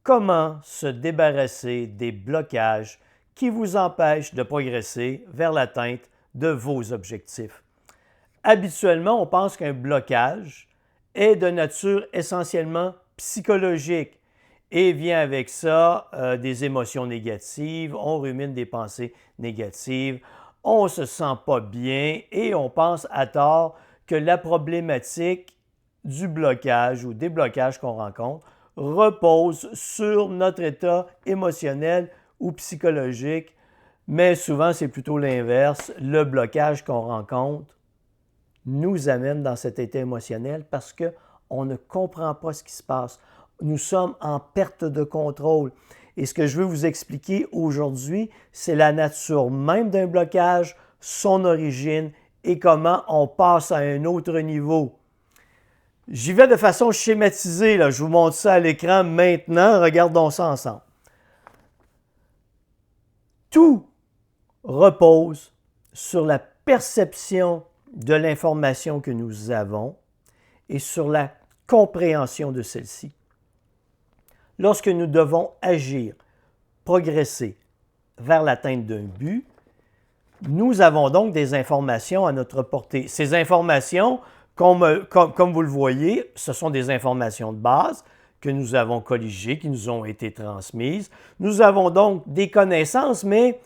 Comment se débarrasser des blocages qui vous empêchent de progresser vers l'atteinte de vos objectifs? Habituellement, on pense qu'un blocage est de nature essentiellement psychologique et vient avec ça des émotions négatives, on rumine des pensées négatives, on ne se sent pas bien et on pense à tort que la problématique du blocage ou des blocages qu'on rencontre repose sur notre état émotionnel ou psychologique, mais souvent c'est plutôt l'inverse. Le blocage qu'on rencontre nous amène dans cet état émotionnel parce qu'on ne comprend pas ce qui se passe. Nous sommes en perte de contrôle. Et ce que je veux vous expliquer aujourd'hui, c'est la nature même d'un blocage, son origine et comment on passe à un autre niveau. J'y vais de façon schématisée, là. Je vous montre ça à l'écran maintenant. Regardons ça ensemble. Tout repose sur la perception de l'information que nous avons et sur la compréhension de celle-ci. Lorsque nous devons agir, progresser vers l'atteinte d'un but, nous avons donc des informations à notre portée. Ces informations, comme vous le voyez, ce sont des informations de base que nous avons colligées, qui nous ont été transmises. Nous avons donc des connaissances, mais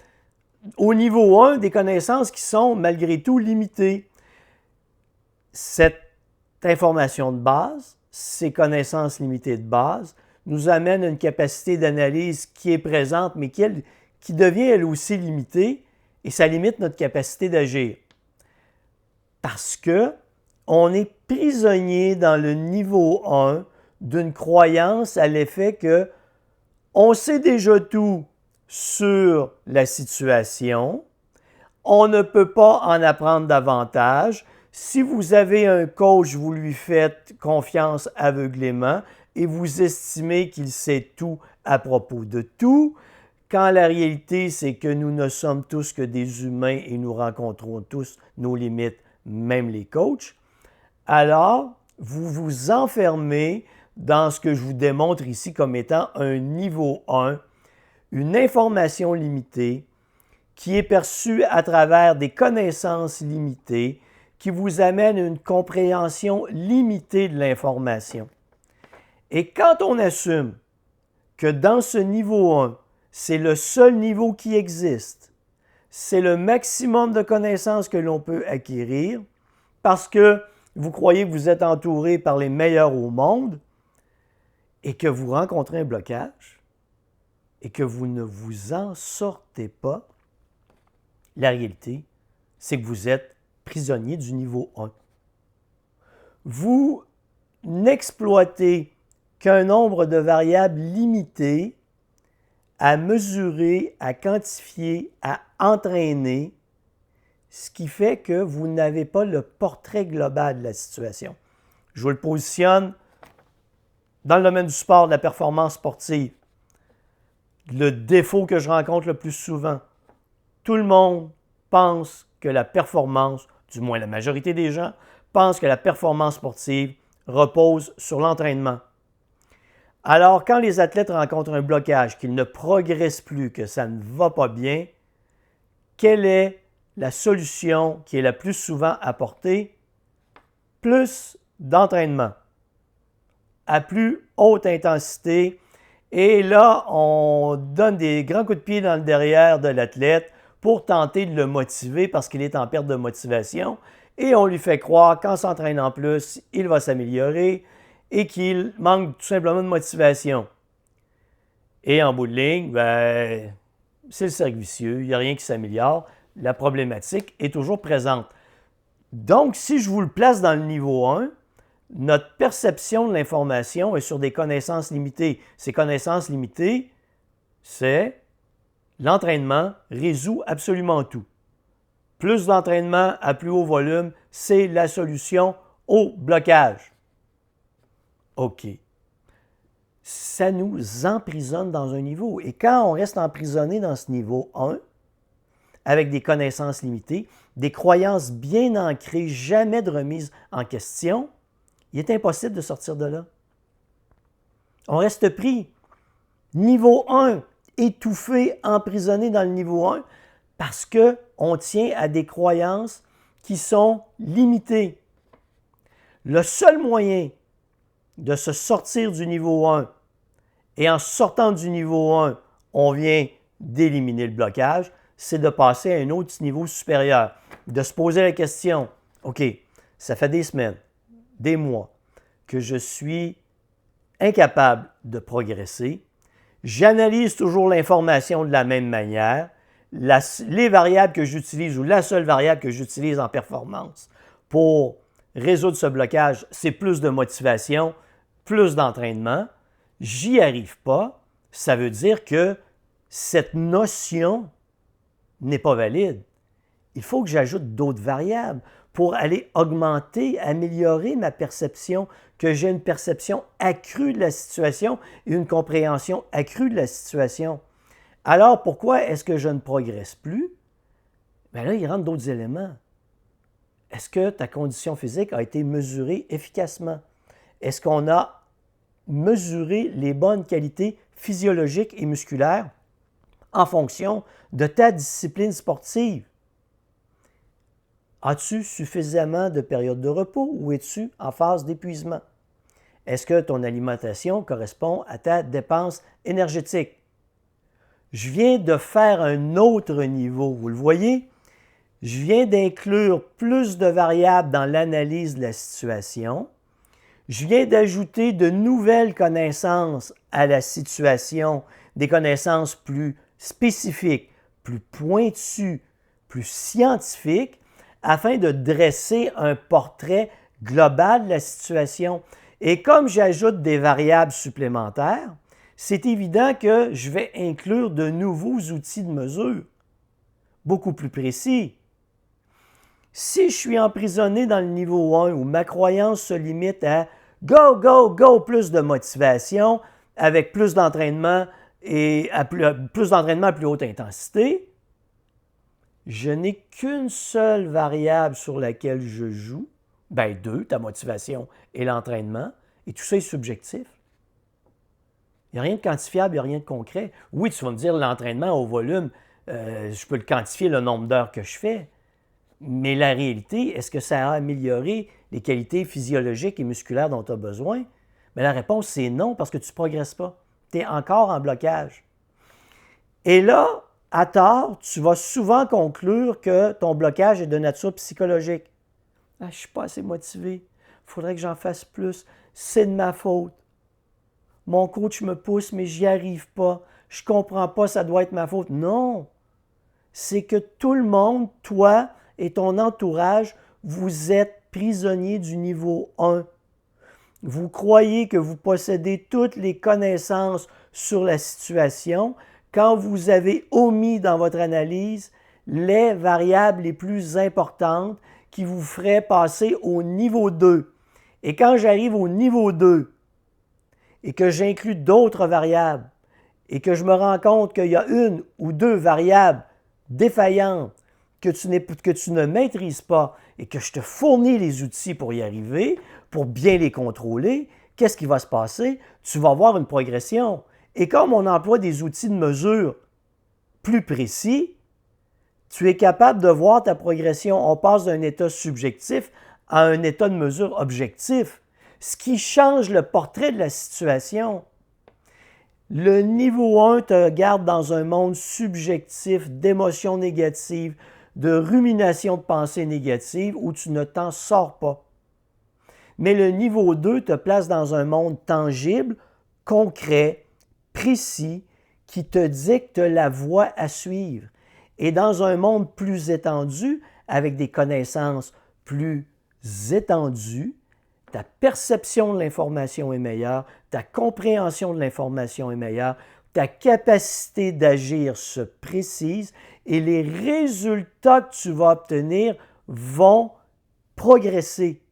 au niveau 1, des connaissances qui sont malgré tout limitées. Cette information de base, ces connaissances limitées de base, nous amènent à une capacité d'analyse qui est présente, mais qui devient elle aussi limitée, et ça limite notre capacité d'agir. Parce qu'on est prisonnier dans le niveau 1 d'une croyance à l'effet que on sait déjà tout sur la situation, on ne peut pas en apprendre davantage. Si vous avez un coach, vous lui faites confiance aveuglément et vous estimez qu'il sait tout à propos de tout, quand la réalité, c'est que nous ne sommes tous que des humains et nous rencontrons tous nos limites, même les coachs, alors vous vous enfermez dans ce que je vous démontre ici comme étant un niveau 1, une information limitée qui est perçue à travers des connaissances limitées qui vous amènent une compréhension limitée de l'information. Et quand on assume que dans ce niveau 1, c'est le seul niveau qui existe, c'est le maximum de connaissances que l'on peut acquérir parce que vous croyez que vous êtes entouré par les meilleurs au monde et que vous rencontrez un blocage et que vous ne vous en sortez pas, la réalité, c'est que vous êtes prisonnier du niveau 1. Vous n'exploitez qu'un nombre de variables limitées à mesurer, à quantifier, à entraîner, ce qui fait que vous n'avez pas le portrait global de la situation. Je vous le positionne dans le domaine du sport, de la performance sportive. Le défaut que je rencontre le plus souvent, tout le monde pense que la performance, du moins la majorité des gens, pense que la performance sportive repose sur l'entraînement. Alors, quand les athlètes rencontrent un blocage, qu'ils ne progressent plus, que ça ne va pas bien, quelle est la solution qui est la plus souvent apportée? Plus d'entraînement, à plus haute intensité. Et là, on donne des grands coups de pied dans le derrière de l'athlète pour tenter de le motiver parce qu'il est en perte de motivation. Et on lui fait croire qu'en s'entraînant plus, il va s'améliorer et qu'il manque tout simplement de motivation. Et en bout de ligne, c'est le cercle vicieux, il n'y a rien qui s'améliore. La problématique est toujours présente. Donc, si je vous le place dans le niveau 1, notre perception de l'information est sur des connaissances limitées. Ces connaissances limitées, c'est l'entraînement résout absolument tout. Plus d'entraînement à plus haut volume, c'est la solution au blocage. OK. Ça nous emprisonne dans un niveau. Et quand on reste emprisonné dans ce niveau 1, avec des connaissances limitées, des croyances bien ancrées, jamais de remise en question, il est impossible de sortir de là. On reste pris. Niveau 1, étouffé, emprisonné dans le niveau 1, parce qu'on tient à des croyances qui sont limitées. Le seul moyen de se sortir du niveau 1, et en sortant du niveau 1, on vient d'éliminer le blocage, c'est de passer à un autre niveau supérieur, de se poser la question, OK, ça fait des semaines, des mois, que je suis incapable de progresser, j'analyse toujours l'information de la même manière, les variables que j'utilise ou la seule variable que j'utilise en performance pour résoudre ce blocage, c'est plus de motivation, plus d'entraînement. J'y arrive pas, ça veut dire que cette notion n'est pas valide. Il faut que j'ajoute d'autres variables pour aller augmenter, améliorer ma perception, que j'ai une perception accrue de la situation et une compréhension accrue de la situation. Alors, pourquoi est-ce que je ne progresse plus? Bien là, il rentre d'autres éléments. Est-ce que ta condition physique a été mesurée efficacement? Est-ce qu'on a mesuré les bonnes qualités physiologiques et musculaires en fonction de ta discipline sportive? As-tu suffisamment de périodes de repos ou es-tu en phase d'épuisement? Est-ce que ton alimentation correspond à ta dépense énergétique? Je viens de faire un autre niveau, vous le voyez? Je viens d'inclure plus de variables dans l'analyse de la situation. Je viens d'ajouter de nouvelles connaissances à la situation, des connaissances plus spécifiques, plus pointues, plus scientifiques, afin de dresser un portrait global de la situation. Et comme j'ajoute des variables supplémentaires, c'est évident que je vais inclure de nouveaux outils de mesure, beaucoup plus précis. Si je suis emprisonné dans le niveau 1 où ma croyance se limite à go, go, go, plus de motivation, avec plus d'entraînement et plus d'entraînement à plus haute intensité, je n'ai qu'une seule variable sur laquelle je joue, bien deux, ta motivation et l'entraînement, et tout ça est subjectif. Il n'y a rien de quantifiable, il n'y a rien de concret. Oui, tu vas me dire l'entraînement au volume, je peux le quantifier le nombre d'heures que je fais, mais la réalité, est-ce que ça a amélioré les qualités physiologiques et musculaires dont tu as besoin? Mais la réponse, c'est non, parce que tu ne progresses pas. Tu es encore en blocage. Et là, à tort, tu vas souvent conclure que ton blocage est de nature psychologique. Ah, je ne suis pas assez motivé. Il faudrait que j'en fasse plus. C'est de ma faute. Mon coach me pousse, mais j'y arrive pas. Je ne comprends pas, ça doit être ma faute. Non. C'est que tout le monde, toi et ton entourage, vous êtes prisonniers du niveau 1. Vous croyez que vous possédez toutes les connaissances sur la situation quand vous avez omis dans votre analyse les variables les plus importantes qui vous feraient passer au niveau 2. Et quand j'arrive au niveau 2 et que j'inclus d'autres variables et que je me rends compte qu'il y a une ou deux variables défaillantes que tu ne maîtrises pas et que je te fournis les outils pour y arriver, pour bien les contrôler, qu'est-ce qui va se passer? Tu vas avoir une progression. Et comme on emploie des outils de mesure plus précis, tu es capable de voir ta progression. On passe d'un état subjectif à un état de mesure objectif, ce qui change le portrait de la situation. Le niveau 1 te garde dans un monde subjectif d'émotions négatives, de rumination de pensées négatives où tu ne t'en sors pas. Mais le niveau 2 te place dans un monde tangible, concret, précis, qui te dicte la voie à suivre. Et dans un monde plus étendu, avec des connaissances plus étendues, ta perception de l'information est meilleure, ta compréhension de l'information est meilleure, ta capacité d'agir se précise et les résultats que tu vas obtenir vont progresser.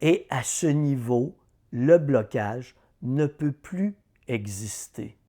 Et à ce niveau, le blocage ne peut plus exister.